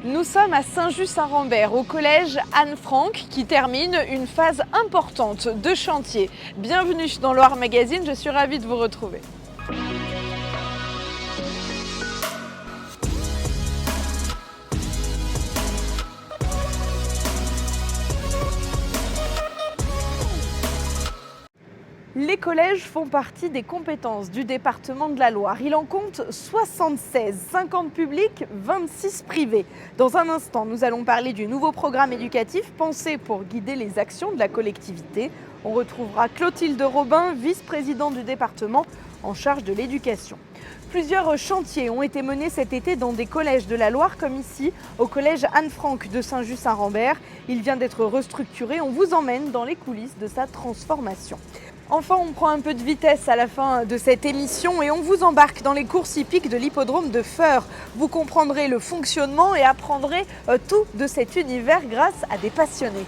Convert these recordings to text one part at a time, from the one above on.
Nous sommes à Saint-Just-Saint-Rambert, au collège Anne-Franck, qui termine une phase importante de chantier. Bienvenue dans Loire Magazine, je suis ravie de vous retrouver. Les collèges font partie des compétences du département de la Loire. Il en compte 76, 50 publics, 26 privés. Dans un instant, nous allons parler du nouveau programme éducatif pensé pour guider les actions de la collectivité. On retrouvera Clotilde Robin, vice-présidente du département en charge de l'éducation. Plusieurs chantiers ont été menés cet été dans des collèges de la Loire, comme ici, au collège Anne-Franck de Saint-Just-Saint-Rambert. Il vient d'être restructuré. On vous emmène dans les coulisses de sa transformation. Enfin, on prend un peu de vitesse à la fin de cette émission et on vous embarque dans les courses hippiques de l'hippodrome de Feurs. Vous comprendrez le fonctionnement et apprendrez tout de cet univers grâce à des passionnés.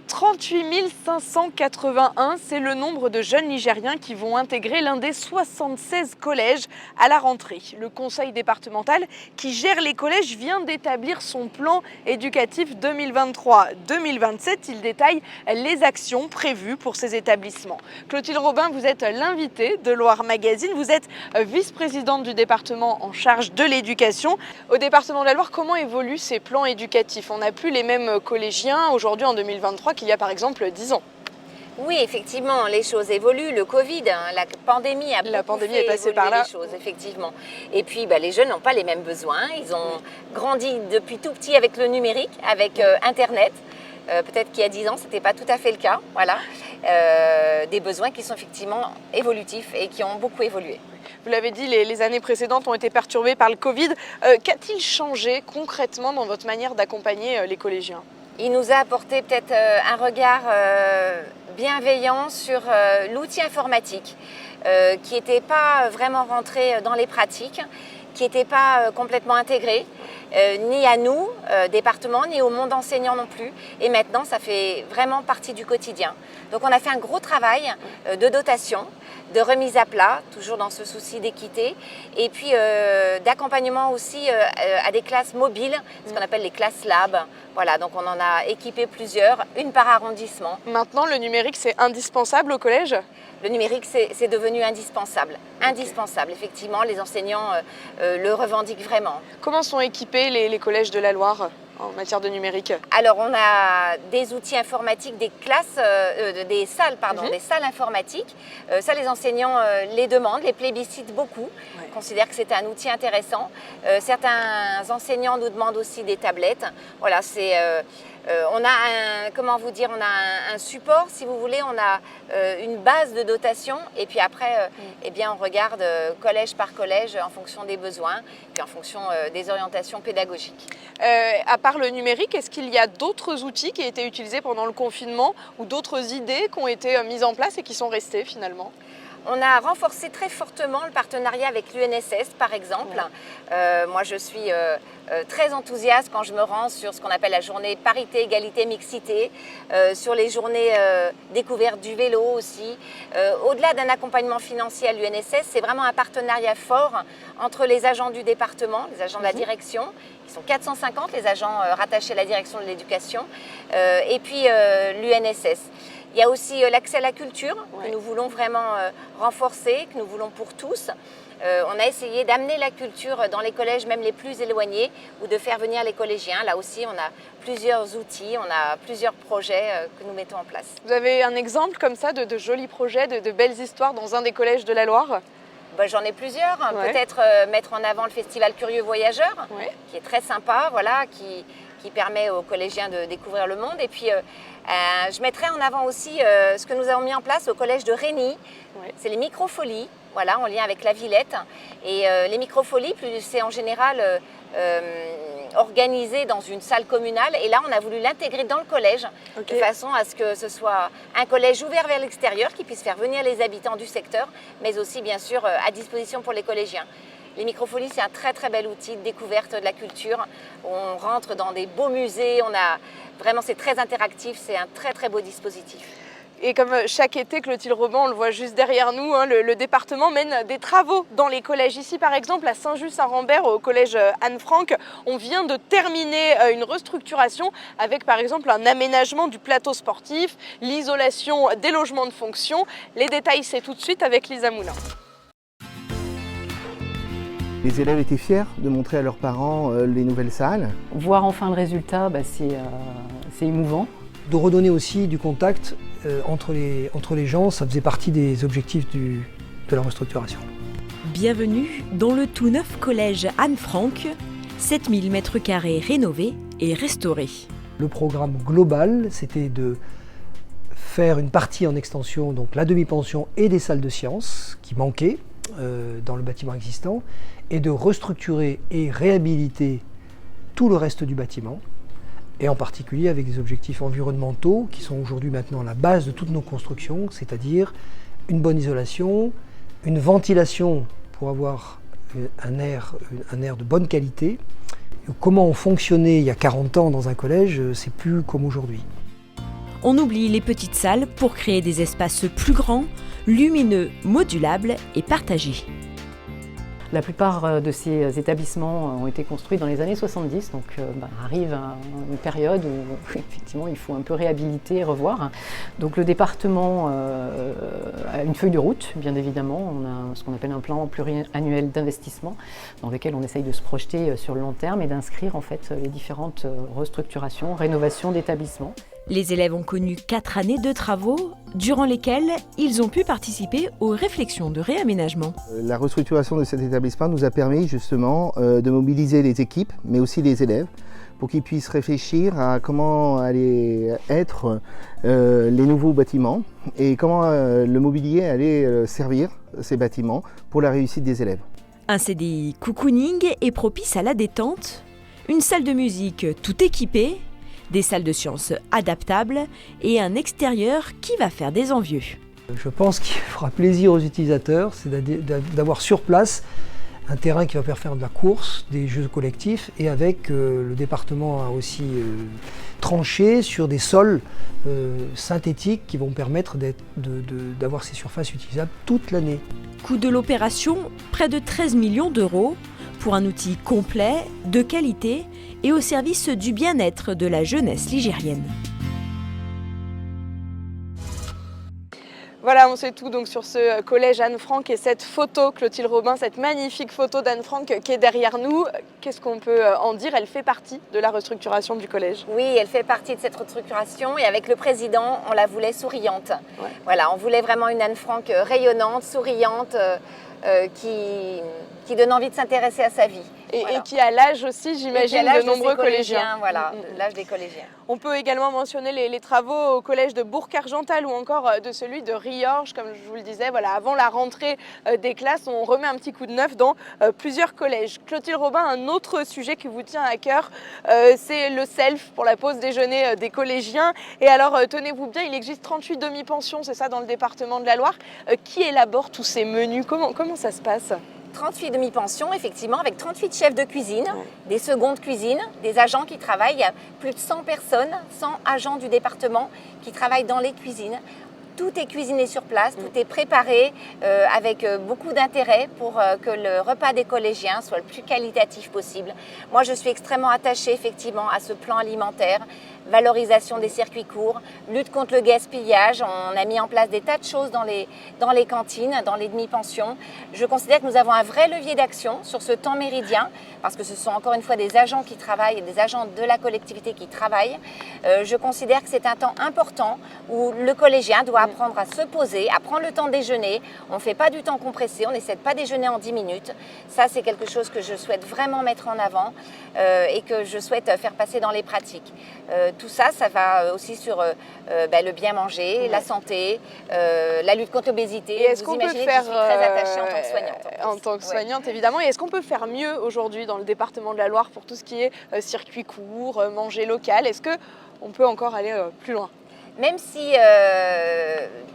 38 581, c'est le nombre de jeunes Nigériens qui vont intégrer l'un des 76 collèges à la rentrée. Le conseil départemental qui gère les collèges vient d'établir son plan éducatif 2023-2027. Il détaille les actions prévues pour ces établissements. Clotilde Robin, vous êtes l'invitée de Loire Magazine. Vous êtes vice-présidente du département en charge de l'éducation. Au département de la Loire, comment évoluent ces plans éducatifs? On n'a plus les mêmes collégiens aujourd'hui en 2023 qu'il y a par exemple 10 ans. Oui, effectivement, les choses évoluent. Le Covid, la pandémie est passée par là. Les choses, effectivement. Et puis, les jeunes n'ont pas les mêmes besoins. Ils ont grandi depuis tout petit avec le numérique, avec Internet. Peut-être qu'il y a 10 ans, ce n'était pas tout à fait le cas. Voilà. Des besoins qui sont effectivement évolutifs et qui ont beaucoup évolué. Vous l'avez dit, les années précédentes ont été perturbées par le Covid. Qu'a-t-il changé concrètement dans votre manière d'accompagner les collégiens ? Il nous a apporté peut-être un regard bienveillant sur l'outil informatique qui n'était pas vraiment rentré dans les pratiques, qui n'était pas complètement intégré, ni à nous, département, ni au monde enseignant non plus. Et maintenant, ça fait vraiment partie du quotidien. Donc on a fait un gros travail de dotation, de remise à plat, toujours dans ce souci d'équité, et puis d'accompagnement aussi à des classes mobiles, ce qu'on appelle les classes lab. Voilà, donc on en a équipé plusieurs, une par arrondissement. Maintenant, le numérique, c'est indispensable au collège ? Le numérique, c'est devenu indispensable. Indispensable, effectivement, les enseignants le revendiquent vraiment. Comment sont équipés les collèges de la Loire en matière de numérique? Alors, on a des outils informatiques, des salles informatiques. Ça, les enseignants les demandent, les plébiscitent beaucoup. Ouais. Considèrent que c'est un outil intéressant. Certains enseignants nous demandent aussi des tablettes. Voilà, on a un support, si vous voulez, on a une base de dotation et puis après, on regarde collège par collège en fonction des besoins puis en fonction des orientations pédagogiques. À part le numérique, est-ce qu'il y a d'autres outils qui ont été utilisés pendant le confinement ou d'autres idées qui ont été mises en place et qui sont restées finalement ? On a renforcé très fortement le partenariat avec l'UNSS, par exemple. Ouais. Moi, je suis très enthousiaste quand je me rends sur ce qu'on appelle la journée parité, égalité, mixité, sur les journées découvertes du vélo aussi. Au-delà d'un accompagnement financier à l'UNSS, c'est vraiment un partenariat fort entre les agents du département, les agents de la direction, qui sont 450, les agents rattachés à la direction de l'éducation, et puis l'UNSS. Il y a aussi l'accès à la culture que nous voulons vraiment renforcer, que nous voulons pour tous. On a essayé d'amener la culture dans les collèges, même les plus éloignés, ou de faire venir les collégiens. Là aussi, on a plusieurs outils, on a plusieurs projets que nous mettons en place. Vous avez un exemple comme ça de jolis projets, de belles histoires dans un des collèges de la Loire ? J'en ai plusieurs. Ouais. Peut-être mettre en avant le festival Curieux Voyageurs, qui est très sympa, voilà, qui permet aux collégiens de découvrir le monde. Et puis, je mettrai en avant aussi ce que nous avons mis en place au collège de Rény. C'est les microfolies, voilà, en lien avec la Villette. Et les microfolies, c'est en général organisé dans une salle communale. Et là, on a voulu l'intégrer dans le collège, de façon à ce que ce soit un collège ouvert vers l'extérieur, qui puisse faire venir les habitants du secteur, mais aussi, bien sûr, à disposition pour les collégiens. Les microfolies, c'est un très très bel outil de découverte de la culture. On rentre dans des beaux musées, vraiment c'est très interactif, c'est un très très beau dispositif. Et comme chaque été, Clotilde Robin, on le voit juste derrière nous, hein, le département mène des travaux dans les collèges. Ici, par exemple, à Saint-Just-Saint-Rambert, au collège Anne-Franck, on vient de terminer une restructuration avec, par exemple, un aménagement du plateau sportif, l'isolation des logements de fonction. Les détails, c'est tout de suite avec Lisa Moulin. Les élèves étaient fiers de montrer à leurs parents les nouvelles salles. Voir enfin le résultat, c'est émouvant. De redonner aussi du contact entre les gens, ça faisait partie des objectifs de la restructuration. Bienvenue dans le tout neuf collège Anne-Franck, 7000 m² rénovés et restaurés. Le programme global, c'était de faire une partie en extension, donc la demi-pension et des salles de sciences qui manquaient dans le bâtiment existant, et de restructurer et réhabiliter tout le reste du bâtiment, et en particulier avec des objectifs environnementaux qui sont aujourd'hui maintenant la base de toutes nos constructions, c'est-à-dire une bonne isolation, une ventilation pour avoir un air de bonne qualité. Comment on fonctionnait il y a 40 ans dans un collège, c'est plus comme aujourd'hui. On oublie les petites salles pour créer des espaces plus grands, lumineux, modulables et partagés. La plupart de ces établissements ont été construits dans les années 70, donc arrive une période où effectivement il faut un peu réhabiliter et revoir. Donc le département a une feuille de route, bien évidemment. On a ce qu'on appelle un plan pluriannuel d'investissement dans lequel on essaye de se projeter sur le long terme et d'inscrire en fait les différentes restructurations, rénovations d'établissements. Les élèves ont connu 4 années de travaux, durant lesquelles ils ont pu participer aux réflexions de réaménagement. La restructuration de cet établissement nous a permis justement de mobiliser les équipes, mais aussi les élèves, pour qu'ils puissent réfléchir à comment allaient être les nouveaux bâtiments et comment le mobilier allait servir ces bâtiments pour la réussite des élèves. Un CDI cocooning est propice à la détente, une salle de musique tout équipée, des salles de sciences adaptables et un extérieur qui va faire des envieux. Je pense qu'il fera plaisir aux utilisateurs, c'est d'avoir sur place un terrain qui va faire de la course, des jeux collectifs, et avec le département a aussi tranché sur des sols synthétiques qui vont permettre d'avoir ces surfaces utilisables toute l'année. Coût de l'opération, près de 13 millions d'euros pour un outil complet, de qualité et au service du bien-être de la jeunesse ligérienne. Voilà, on sait tout donc sur ce collège Anne-Franck et cette photo, Clotilde Robin, cette magnifique photo d'Anne-Franck qui est derrière nous. Qu'est-ce qu'on peut en dire? Elle fait partie de la restructuration du collège. Oui, elle fait partie de cette restructuration et avec le président, on la voulait souriante. Ouais. Voilà, on voulait vraiment une Anne-Franck rayonnante, souriante, qui donne envie de s'intéresser à sa vie. Et qui a l'âge aussi, j'imagine, de nombreux collégiens. Voilà, l'âge des collégiens. On peut également mentionner les travaux au collège de Bourg-Argental ou encore de celui de Riorges, comme je vous le disais. Voilà, avant la rentrée des classes, on remet un petit coup de neuf dans plusieurs collèges. Clotilde Robin, un autre sujet qui vous tient à cœur, c'est le self pour la pause déjeuner des collégiens. Et alors, tenez-vous bien, il existe 38 demi-pensions, c'est ça, dans le département de la Loire. Qui élabore tous ces menus? Comment ça se passe? 38 demi-pensions, effectivement, avec 38 chefs de cuisine, des secondes cuisines, des agents qui travaillent. Il y a plus de 100 personnes, 100 agents du département qui travaillent dans les cuisines. Tout est cuisiné sur place, tout est préparé avec beaucoup d'intérêt pour que le repas des collégiens soit le plus qualitatif possible. Moi, je suis extrêmement attachée effectivement à ce plan alimentaire, valorisation des circuits courts, lutte contre le gaspillage. On a mis en place des tas de choses dans les cantines, dans les demi-pensions. Je considère que nous avons un vrai levier d'action sur ce temps méridien parce que ce sont encore une fois des agents qui travaillent, des agents de la collectivité qui travaillent. Je considère que c'est un temps important où le collégien doit apprendre à se poser, à prendre le temps de déjeuner. On ne fait pas du temps compressé, on n'essaie de pas déjeuner en 10 minutes. Ça, c'est quelque chose que je souhaite vraiment mettre en avant et que je souhaite faire passer dans les pratiques. Tout ça, ça va aussi sur le bien manger, la santé, la lutte contre l'obésité. Et est-ce qu'on peut faire, je suis très attachée en tant que soignante. En tant que soignante, évidemment. Et est-ce qu'on peut faire mieux aujourd'hui dans le département de la Loire pour tout ce qui est circuit court, manger local? Est-ce qu'on peut encore aller plus loin? même si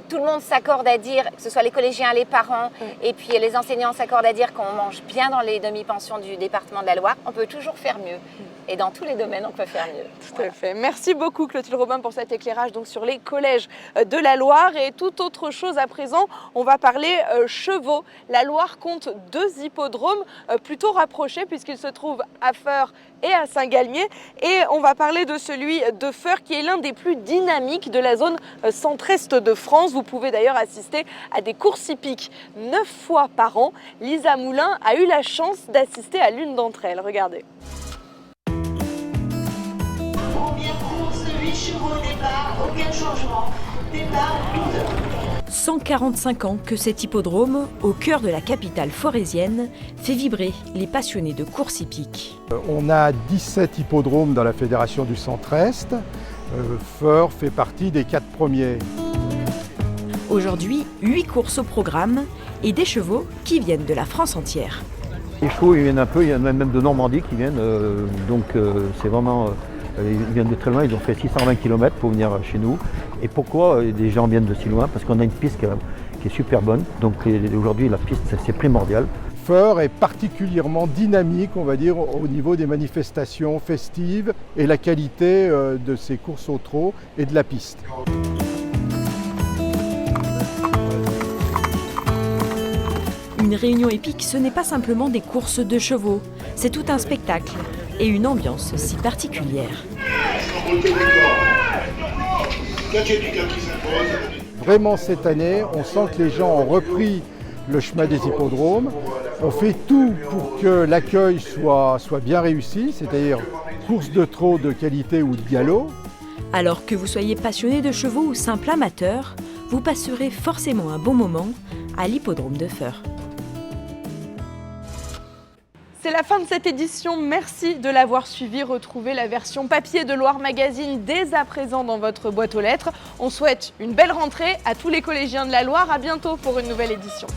tout le monde s'accorde à dire, que ce soit les collégiens, les parents, et puis les enseignants s'accordent à dire qu'on mange bien dans les demi-pensions du département de la Loire, on peut toujours faire mieux. Et dans tous les domaines, on peut faire mieux. Tout à fait. Merci beaucoup Clotilde Robin pour cet éclairage donc, sur les collèges de la Loire. Et toute autre chose à présent, on va parler chevaux. La Loire compte 2 hippodromes plutôt rapprochés puisqu'ils se trouvent à Feurs et à Saint-Galmier. Et on va parler de celui de Feurs qui est l'un des plus dynamiques de la zone centre-est de France. Vous pouvez d'ailleurs assister à des courses hippiques 9 fois par an. Lisa Moulin a eu la chance d'assister à l'une d'entre elles. Regardez. Première course, 8 chevaux au départ, aucun changement. Départ 12 heures. 145 ans que cet hippodrome, au cœur de la capitale forésienne, fait vibrer les passionnés de course hippique. On a 17 hippodromes dans la fédération du Centre-Est. Feurs fait partie des 4 premiers. Aujourd'hui, 8 courses au programme et des chevaux qui viennent de la France entière. Les chevaux, ils viennent un peu, il y en a même de Normandie qui viennent, c'est vraiment, ils viennent de très loin, ils ont fait 620 km pour venir chez nous. Et pourquoi des gens viennent de si loin? Parce qu'on a une piste qui est super bonne, donc aujourd'hui la piste c'est primordial. Feurs est particulièrement dynamique, on va dire, au niveau des manifestations festives et la qualité de ces courses au trot et de la piste. Une réunion épique, ce n'est pas simplement des courses de chevaux, c'est tout un spectacle et une ambiance si particulière. Vraiment cette année, on sent que les gens ont repris le chemin des hippodromes. On fait tout pour que l'accueil soit bien réussi, c'est-à-dire course de trot de qualité ou de galop. Alors que vous soyez passionné de chevaux ou simple amateur, vous passerez forcément un bon moment à l'hippodrome de Feurs. C'est la fin de cette édition, merci de l'avoir suivi. Retrouvez la version papier de Loire Magazine dès à présent dans votre boîte aux lettres. On souhaite une belle rentrée à tous les collégiens de la Loire, à bientôt pour une nouvelle édition.